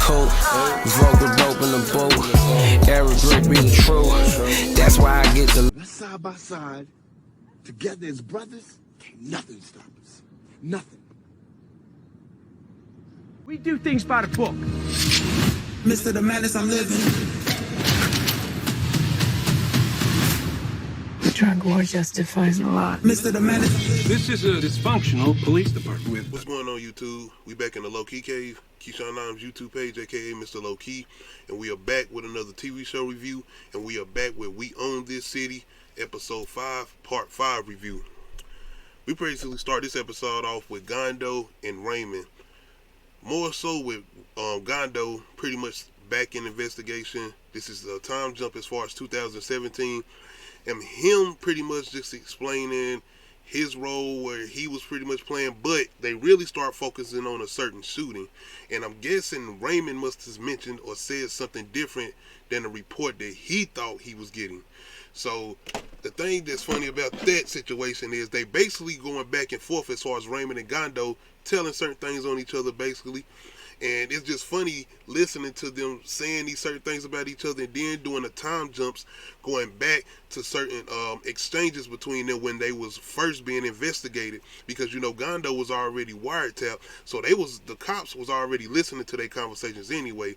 coat. Vocal dope in the boat. Eric Brick be the truth. That's why I get the. Let's side by side, together as brothers. Can't nothing stop us. Nothing. We do things by the book. Mr. The Madness I'm living. The drug war justifies a lot. Mr. The Madness. This is a dysfunctional police department. What's going on, YouTube? We back in the Low Key Cave, Keyshawn Nimes YouTube page, aka Mr. Low Key, and we are back with another TV show review, and we are back with We Own This City, episode 5, part 5 review. We basically start this episode off with Gondo and Raymond. More so with Gondo pretty much back in investigation. This is a time jump as far as 2017. And him pretty much just explaining his role where he was pretty much playing, but they really start focusing on a certain shooting. And I'm guessing Raymond must have mentioned or said something different than the report that he thought he was getting. So the thing that's funny about that situation is they basically going back and forth as far as Raymond and Gondo telling certain things on each other basically. And it's just funny listening to them saying these certain things about each other and then doing the time jumps, going back to certain exchanges between them when they was first being investigated. Because, you know, Gondo was already wiretapped, so the cops was already listening to their conversations anyway.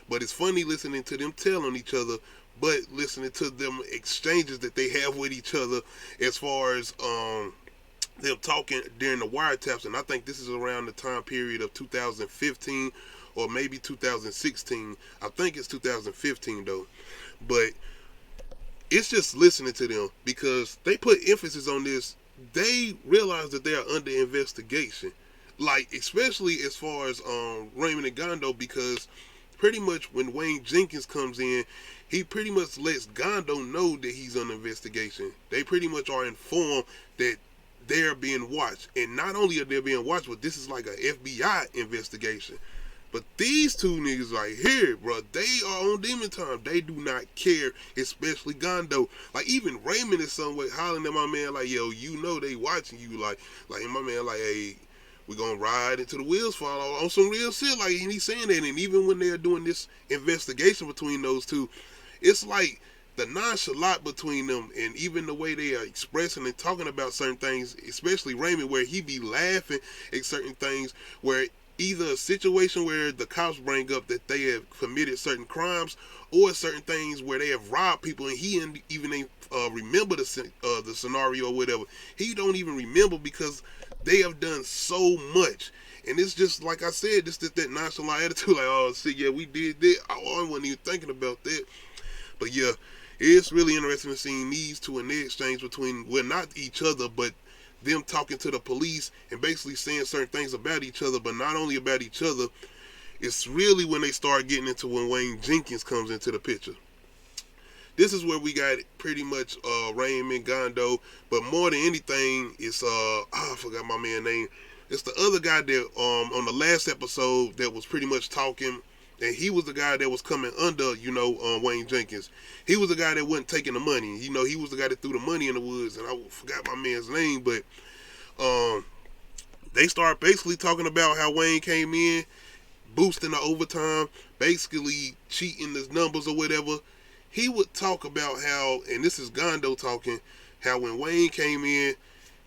But it's funny listening to them telling each other, but listening to them exchanges that they have with each other as far as them talking during the wiretaps. And I think this is around the time period of 2015 or maybe 2016. I think it's 2015 though. But it's just listening to them because they put emphasis on this. They realize that they are under investigation, like especially as far as Raymond and Gondo, because pretty much when Wayne Jenkins comes in, he pretty much lets Gondo know that he's under investigation. They pretty much are informed that they're being watched. And not only are they being watched, but this is like a FBI investigation. But these two niggas right here, bro, they are on demon time. They do not care, especially Gondo. Like, even Raymond is some way hollering at my man like, yo, you know they watching you. Like my man like, hey, we gonna ride until the wheels fall off on some real shit. Like, and he's saying that. And even when they're doing this investigation between those two, it's like the nonchalant between them, and even the way they are expressing and talking about certain things, especially Raymond, where he be laughing at certain things, where either a situation where the cops bring up that they have committed certain crimes, or certain things where they have robbed people, and he even ain't remember the scenario or whatever. He don't even remember because they have done so much. And it's just like I said, just that nonchalant attitude, like, oh shit, yeah, we did that. I wasn't even thinking about that. But yeah, it's really interesting to see these two in the exchange between, well, not each other, but them talking to the police and basically saying certain things about each other, but not only about each other. It's really when they start getting into when Wayne Jenkins comes into the picture. This is where we got pretty much Raymond, Gondo, but more than anything, it's I forgot my man's name. It's the other guy that on the last episode that was pretty much talking. And he was the guy that was coming under, you know, Wayne Jenkins. He was the guy that wasn't taking the money. You know, he was the guy that threw the money in the woods. And I forgot my man's name. But they start basically talking about how Wayne came in, boosting the overtime, basically cheating the numbers or whatever. He would talk about how, and this is Gondo talking, how when Wayne came in,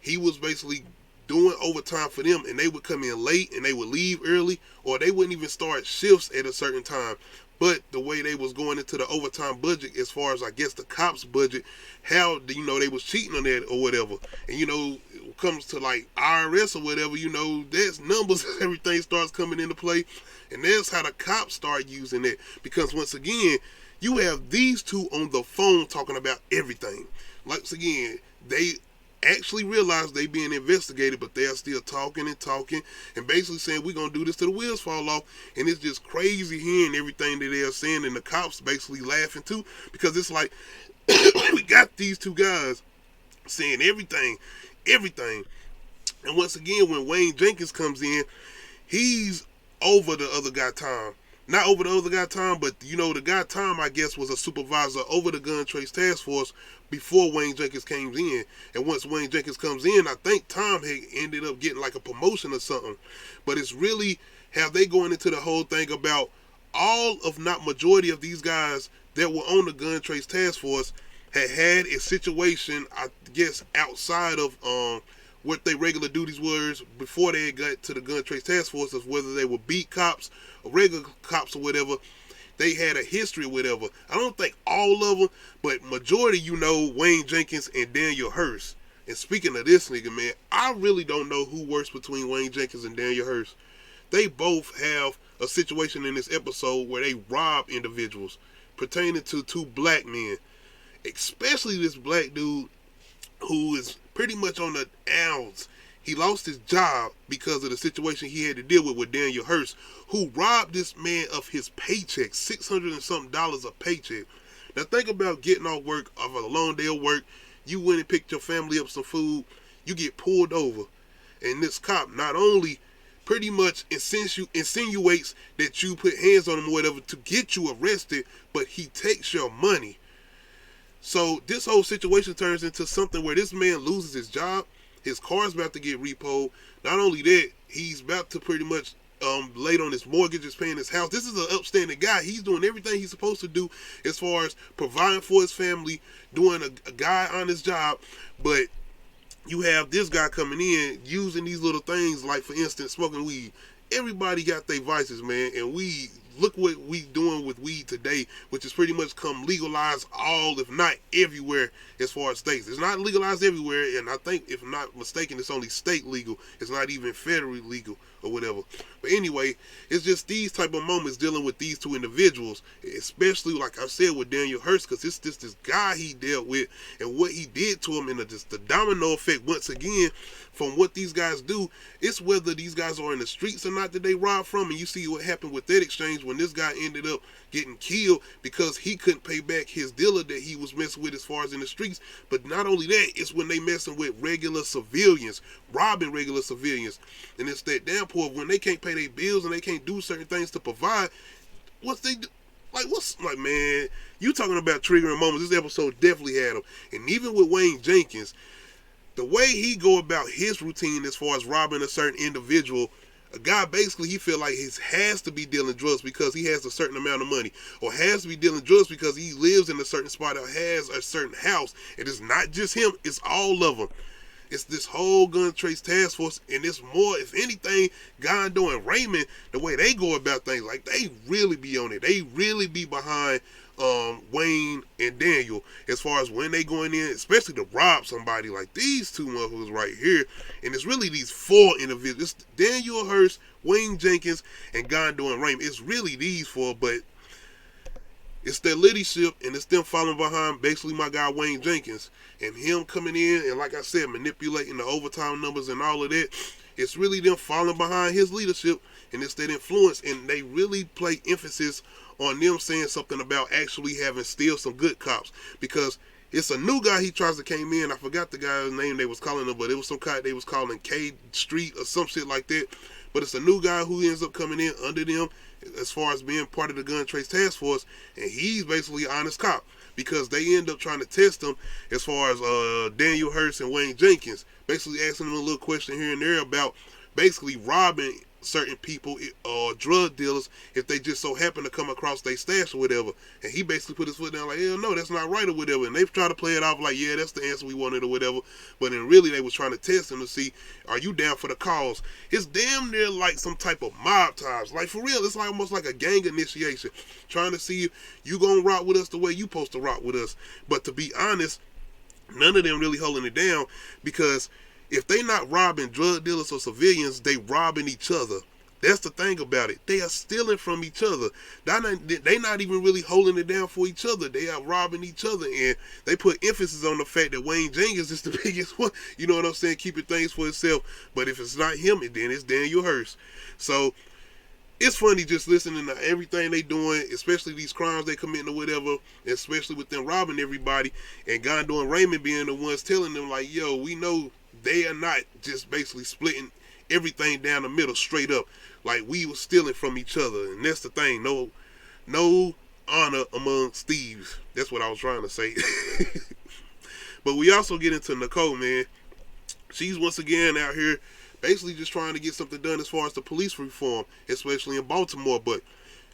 he was basically doing overtime for them, and they would come in late and they would leave early, or they wouldn't even start shifts at a certain time. But the way they was going into the overtime budget, as far as I guess the cops budget, how, you know, they was cheating on that or whatever. And you know, when it comes to like IRS or whatever, you know, there's numbers, everything starts coming into play, and that's how the cops start using it. Because once again, you have these two on the phone talking about everything. Once again, they actually realize they being investigated, but they're still talking and basically saying, we're gonna do this till the wheels fall off. And it's just crazy hearing everything that they're saying, and the cops basically laughing too, because it's like we got these two guys saying everything. And once again, when Wayne Jenkins comes in, he's over the other guy time. Not over the other guy time, but you know, the guy time, I guess, was a supervisor over the gun trace task force before Wayne Jenkins came in. And once Wayne Jenkins comes in, I think Tom had ended up getting like a promotion or something. But it's really how they going into the whole thing about all of not majority of these guys that were on the gun trace task force had a situation, I guess, outside of what their regular duties was before they got to the gun trace task force, of whether they were beat cops or regular cops or whatever. They had a history or whatever. I don't think all of them, but majority, Wayne Jenkins and Daniel Hurst. And speaking of this nigga, man, I really don't know who works between Wayne Jenkins and Daniel Hurst. They both have a situation in this episode where they rob individuals pertaining to two black men. Especially this black dude who is pretty much on the outs. He lost his job because of the situation he had to deal with Daniel Hurst, who robbed this man of his paycheck, $600 and something a paycheck. Now think about getting off work, of a long day of work. You went and picked your family up some food. You get pulled over, and this cop not only pretty much insinuates that you put hands on him or whatever to get you arrested, but he takes your money. So this whole situation turns into something where this man loses his job. His car's about to get repoed. Not only that, he's about to pretty much late on his mortgage, is paying his house. This is an upstanding guy. He's doing everything he's supposed to do as far as providing for his family, doing a guy on his job. But you have this guy coming in using these little things, like, for instance, smoking weed. Everybody got their vices, man, and weed. Look what we doing with weed today, which is pretty much come legalized all, if not everywhere, as far as states. It's not legalized everywhere, and I think, if I'm not mistaken, it's only state legal. It's not even federally legal or whatever. But anyway, it's just these type of moments dealing with these two individuals, especially, like I said, with Daniel Hurst, because it's just this guy he dealt with and what he did to him, and just the domino effect, once again, from what these guys do. It's whether these guys are in the streets or not that they rob from, and you see what happened with that exchange when this guy ended up getting killed because he couldn't pay back his dealer that he was messing with as far as in the streets. But not only that, it's when they messing with regular civilians, robbing regular civilians, and it's that damn poor, when they can't pay their bills and they can't do certain things to provide, what's they do? Like, man, you talking about triggering moments. This episode definitely had them. And even with Wayne Jenkins, the way he go about his routine as far as robbing a certain individual, a guy basically, he feel like he has to be dealing drugs because he has a certain amount of money, or has to be dealing drugs because he lives in a certain spot or has a certain house. And it's not just him, it's all of them. It's this whole gun trace task force, and it's more, if anything, Gondo and Raymond, the way they go about things, like, they really be on it. They really be behind Wayne and Daniel as far as when they going in, especially to rob somebody, like these two motherfuckers right here. And it's really these four individuals. It's Daniel Hurst, Wayne Jenkins, and Gondo and Raymond. It's really these four, but it's their leadership, and it's them following behind basically my guy Wayne Jenkins, and him coming in and, like I said, manipulating the overtime numbers and all of that. It's really them following behind his leadership, and it's that influence, and they really play emphasis on them saying something about actually having still some good cops, because it's a new guy he tries to came in. I forgot the guy's name they was calling him, but it was some guy they was calling K Street or some shit like that. But it's a new guy who ends up coming in under them as far as being part of the gun trace task force, and he's basically an honest cop, because they end up trying to test him as far as Daniel Hurst and Wayne Jenkins, basically asking him a little question here and there about basically robbing certain people or drug dealers if they just so happen to come across their stash or whatever. And he basically put his foot down like, hell no, that's not right or whatever. And they try to play it off like, yeah, that's the answer we wanted or whatever. But then really they was trying to test him to see, are you down for the cause? It's damn near like some type of mob ties. Like, for real, it's like almost like a gang initiation, trying to see if you gonna rock with us the way you supposed to rock with us. But to be honest, none of them really holding it down, because if they not robbing drug dealers or civilians, they robbing each other. That's the thing about it. They are stealing from each other. They not even really holding it down for each other. They are robbing each other, and they put emphasis on the fact that Wayne Jenkins is the biggest one. You know what I'm saying? Keeping things for itself. But if it's not him, then it's Daniel Hurst. So it's funny just listening to everything they doing, especially these crimes they committing or whatever, especially with them robbing everybody, and Gondo and Raymond being the ones telling them like, yo, we know they are not just basically splitting everything down the middle straight up. Like, we were stealing from each other, and that's the thing. No honor amongst thieves. That's what I was trying to say. But we also get into Nicole, man. She's once again out here basically just trying to get something done as far as the police reform, especially in Baltimore. But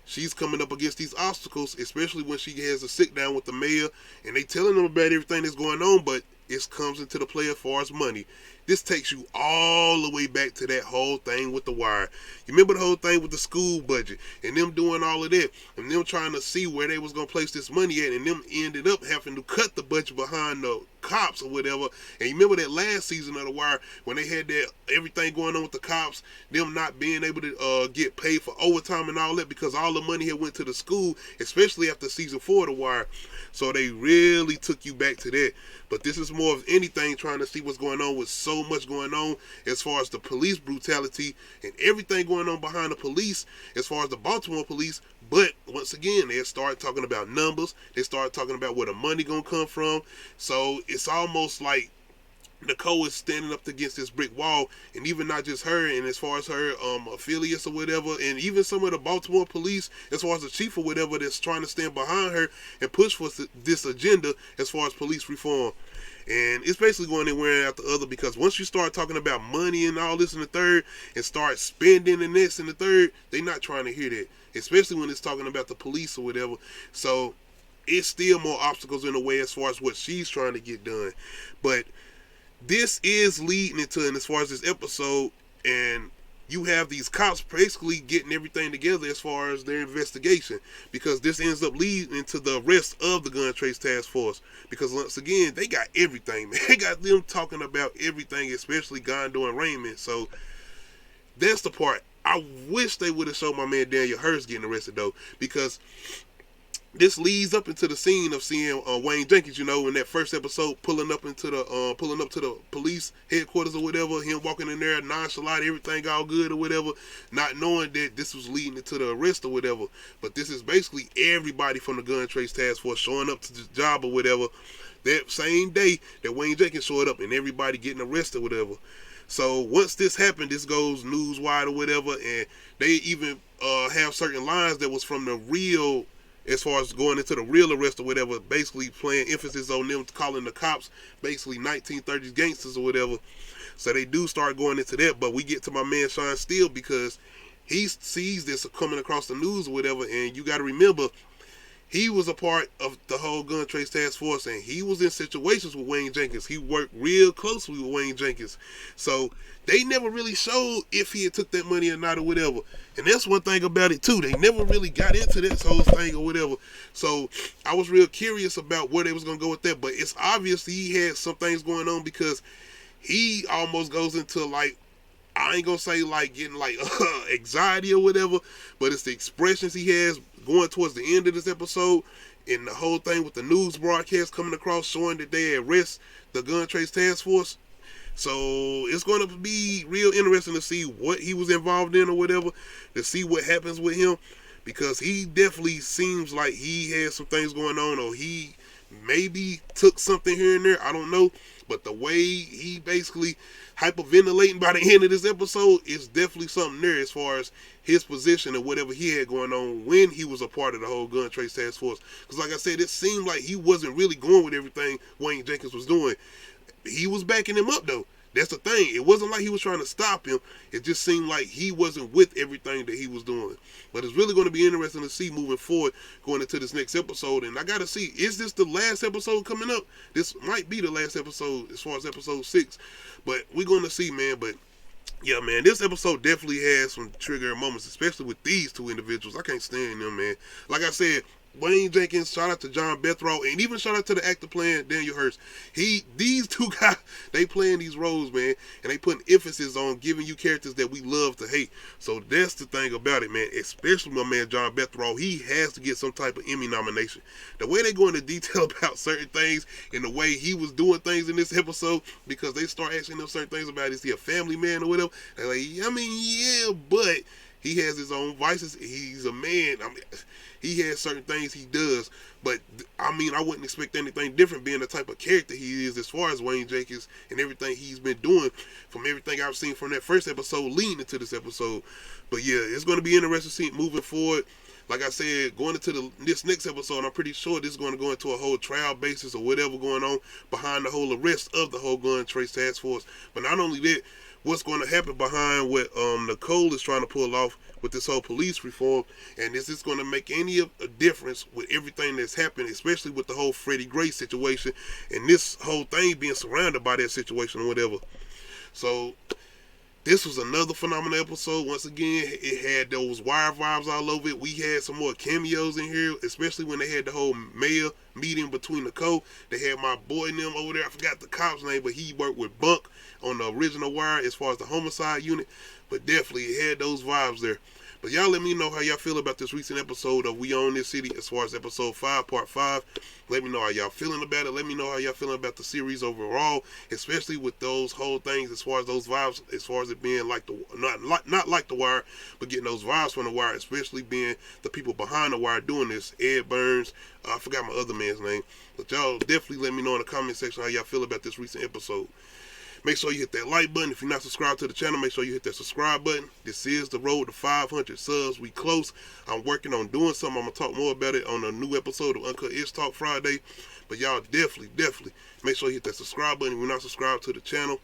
she's coming up against these obstacles, especially when she has a sit down with the mayor and they telling them about everything that's going on, but it comes into the play as far as money. This takes you all the way back to that whole thing with The Wire. You remember the whole thing with the school budget and them doing all of that and them trying to see where they was going to place this money at, and them ended up having to cut the budget behind the cops or whatever. And you remember that last season of The Wire when they had that everything going on with the cops, them not being able to get paid for overtime and all that because all the money had went to the school, especially after season 4 of The Wire. So they really took you back to that. But this is more of anything trying to see what's going on with so much going on as far as the police brutality and everything going on behind the police as far as the Baltimore police. But once again, they start talking about numbers. They start talking about where the money gonna come from. So it's almost like Nicole is standing up against this brick wall, and even not just her, and as far as her affiliates or whatever, and even some of the Baltimore police, as far as the chief or whatever, that's trying to stand behind her and push for this agenda as far as police reform. And it's basically going in one after the other, because once you start talking about money and all this and the third, and start spending and this and the third, they're not trying to hear that, especially when it's talking about the police or whatever. So it's still more obstacles in the way as far as what she's trying to get done. But this is leading into, and as far as this episode, and you have these cops basically getting everything together as far as their investigation, because this ends up leading into the arrest of the Gun Trace Task Force, because once again, they got everything, man. They got them talking about everything, especially Gondo and Raymond. So that's the part. I wish they would have showed my man Daniel Hurst getting arrested, though, because this leads up into the scene of seeing Wayne Jenkins, you know, in that first episode, pulling up to the police headquarters or whatever, him walking in there nonchalant, everything all good or whatever, not knowing that this was leading into the arrest or whatever. But this is basically everybody from the Gun Trace Task Force showing up to the job or whatever that same day that Wayne Jenkins showed up, and everybody getting arrested or whatever. So once this happened, this goes news-wide or whatever, and they even have certain lines that was from the real, as far as going into the real arrest or whatever, basically playing emphasis on them calling the cops basically 1930s gangsters or whatever. So they do start going into that, but we get to my man Sean Steele, because he sees this coming across the news or whatever, and you got to remember, he was a part of the whole Gun Trace Task Force, and he was in situations with Wayne Jenkins. He worked real closely with Wayne Jenkins. So they never really showed if he had took that money or not or whatever. And that's one thing about it too. They never really got into that whole thing or whatever. So I was real curious about where they was going to go with that. But it's obvious he had some things going on, because he almost goes into, like, I ain't going to say like getting like anxiety or whatever, but it's the expressions he has going towards the end of this episode, and the whole thing with the news broadcast coming across showing that they arrest the Gun Trace Task Force. So it's going to be real interesting to see what he was involved in or whatever, to see what happens with him, because he definitely seems like he has some things going on, or he maybe took something here and there, I don't know. But the way he basically hyperventilating by the end of this episode is definitely something there as far as his position and whatever he had going on when he was a part of the whole Gun Trace Task Force. Because like I said, it seemed like he wasn't really going with everything Wayne Jenkins was doing. He was backing him up, though. That's the thing. It wasn't like he was trying to stop him. It just seemed like he wasn't with everything that he was doing. But it's really going to be interesting to see moving forward, going into this next episode. And I got to see, is this the last episode coming up? This might be the last episode as far as episode 6. But we're going to see, man. But yeah, man, this episode definitely has some triggering moments, especially with these two individuals. I can't stand them, man. Like I said, Wayne Jenkins, shout out to John Bethrow, and even shout out to the actor playing Daniel Hurst. These two guys, they playing these roles, man, and they putting emphasis on giving you characters that we love to hate. So that's the thing about it, man, especially my man John Bethrow. He has to get some type of Emmy nomination. The way they go into detail about certain things and the way he was doing things in this episode, because they start asking him certain things about, is he a family man or whatever? They're like, I mean, yeah, but he has his own vices. He's a man. I mean, he has certain things he does, but I mean, I wouldn't expect anything different being the type of character he is as far as Wayne Jenkins and everything he's been doing from everything I've seen from that first episode leading into this episode. But yeah, it's going to be interesting to see moving forward. Like I said, going into this next episode, I'm pretty sure this is going to go into a whole trial basis or whatever going on behind the whole arrest of the whole Gun Trace Task Force. But not only that, what's going to happen behind what Nicole is trying to pull off with this whole police reform, and is this going to make any of a difference with everything that's happened, especially with the whole Freddie Gray situation and this whole thing being surrounded by that situation or whatever. So this was another phenomenal episode. Once again, it had those wire vibes all over it. We had some more cameos in here, especially when they had the whole mayor meeting between Nicole. They had my boy and them over there. I forgot the cop's name, but he worked with Bunk on the original Wire as far as the homicide unit. But definitely it had those vibes there. But y'all let me know how y'all feel about this recent episode of We Own This City as far as episode 5, part 5. Let me know how y'all feeling about it. Let me know how y'all feeling about the series overall, especially with those whole things as far as those vibes, as far as it being like the, not like the Wire, but getting those vibes from the Wire, especially being the people behind the Wire doing this. Ed Burns, I forgot my other man's name. But y'all definitely let me know in the comment section how y'all feel about this recent episode. Make sure you hit that like button. If you're not subscribed to the channel, make sure you hit that subscribe button. This is the road to 500 subs. We close. I'm working on doing something. I'm going to talk more about it on a new episode of Uncut Ish Talk Friday. But y'all definitely make sure you hit that subscribe button if you're not subscribed to the channel.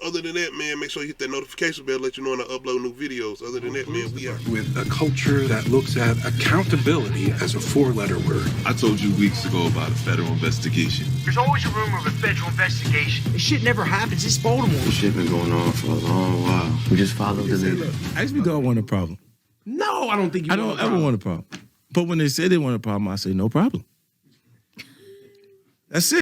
Other than that, man, make sure you hit that notification bell to let you know when I upload new videos. Other than that, man, we out. With a culture that looks at accountability as a 4-letter word. I told you weeks ago about a federal investigation. There's always a rumor of a federal investigation. This shit never happens. It's Baltimore. This shit been going on for a long while. We just followed the leader. I just don't want a problem. No, I don't think you I don't ever want a problem. But when they say they want a problem, I say no problem. That's it.